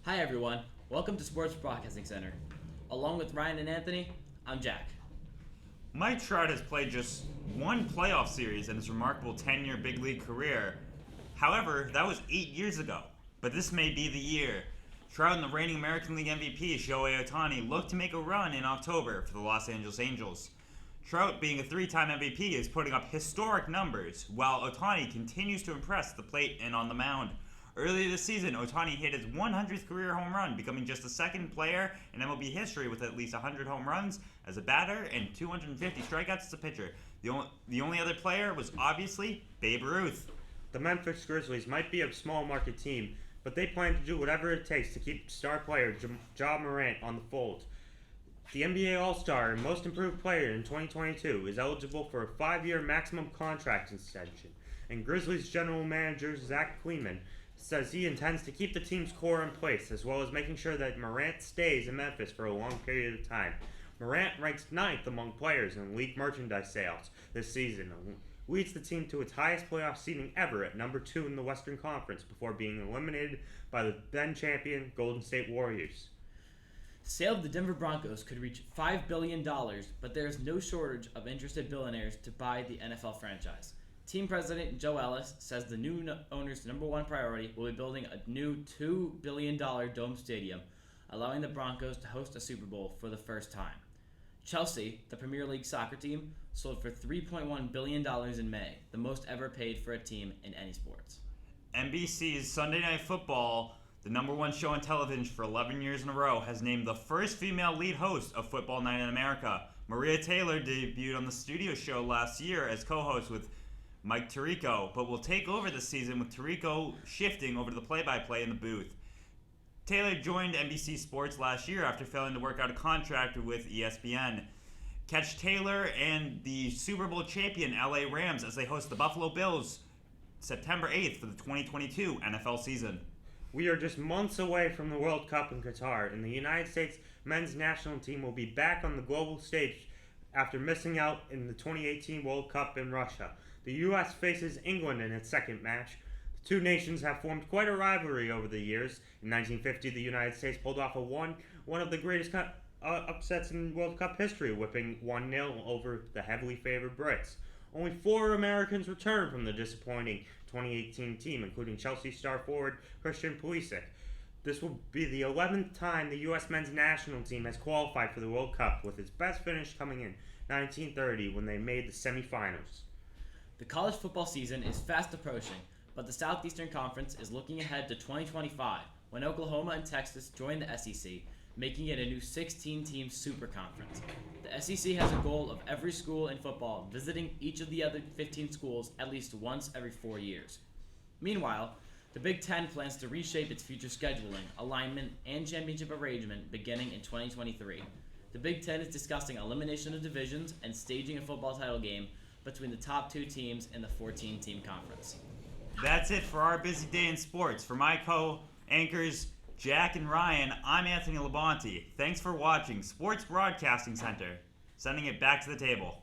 Hi everyone, welcome to Sports Broadcasting Center. Along with Ryan and Anthony, I'm Jack. Mike Trout has played just one playoff series in his remarkable 10-year big league career. However, that was 8 years ago. But this may be the year. Trout and the reigning American League MVP, Shohei Ohtani, look to make a run in October for the Los Angeles Angels. Trout, being a three-time MVP, is putting up historic numbers, while Ohtani continues to impress at the plate and on the mound. Earlier this season, Ohtani hit his 100th career home run, becoming just the second player in MLB history with at least 100 home runs as a batter and 250 strikeouts as a pitcher. The only other player was obviously Babe Ruth. The Memphis Grizzlies might be a small market team, but they plan to do whatever it takes to keep star player Ja Morant on the fold. The NBA All-Star and Most Improved Player in 2022 is eligible for a 5-year maximum contract extension, and Grizzlies general manager Zach Kleiman says he intends to keep the team's core in place, as well as making sure that Morant stays in Memphis for a long period of time. Morant ranks 9th among players in league merchandise sales this season, and leads the team to its highest playoff seeding ever at number 2 in the Western Conference before being eliminated by the then-champion Golden State Warriors. Sale of the Denver Broncos could reach $5 billion, but there is no shortage of interested billionaires to buy the NFL franchise. Team president Joe Ellis says the new owner's number one priority will be building a new $2 billion dome stadium, allowing the Broncos to host a Super Bowl for the first time. Chelsea, the Premier League soccer team, sold for $3.1 billion in May, the most ever paid for a team in any sports. NBC's Sunday Night Football, the number one show on television for 11 years in a row, has named the first female lead host of Football Night in America. Maria Taylor debuted on the studio show last year as co-host with Mike Tirico, but will take over this season with Tirico shifting over to the play-by-play in the booth. Taylor joined NBC Sports last year after failing to work out a contract with ESPN. Catch Taylor and the Super Bowl champion LA Rams as they host the Buffalo Bills September 8th for the 2022 NFL season. We are just months away from the World Cup in Qatar, and the United States men's national team will be back on the global stage after missing out in the 2018 World Cup in Russia. The U.S. faces England in its second match. The two nations have formed quite a rivalry over the years. In 1950, the United States pulled off one of the greatest upsets in World Cup history, whipping 1-0 over the heavily favored Brits. Only 4 Americans returned from the disappointing 2018 team, including Chelsea star forward Christian Pulisic. This will be the 11th time the U.S. men's national team has qualified for the World Cup, with its best finish coming in 1930 when they made the semifinals. The college football season is fast approaching, but the Southeastern Conference is looking ahead to 2025 when Oklahoma and Texas join the SEC, making it a new 16-team super conference. The SEC has a goal of every school in football visiting each of the other 15 schools at least once every 4 years. Meanwhile, the Big Ten plans to reshape its future scheduling, alignment, and championship arrangement beginning in 2023. The Big Ten is discussing elimination of divisions and staging a football title game between the top 2 teams in the 14-team conference. That's it for our busy day in sports. For my co-anchors Jack and Ryan, I'm Anthony Labonte. Thanks for watching Sports Broadcasting Center, sending it back to the table.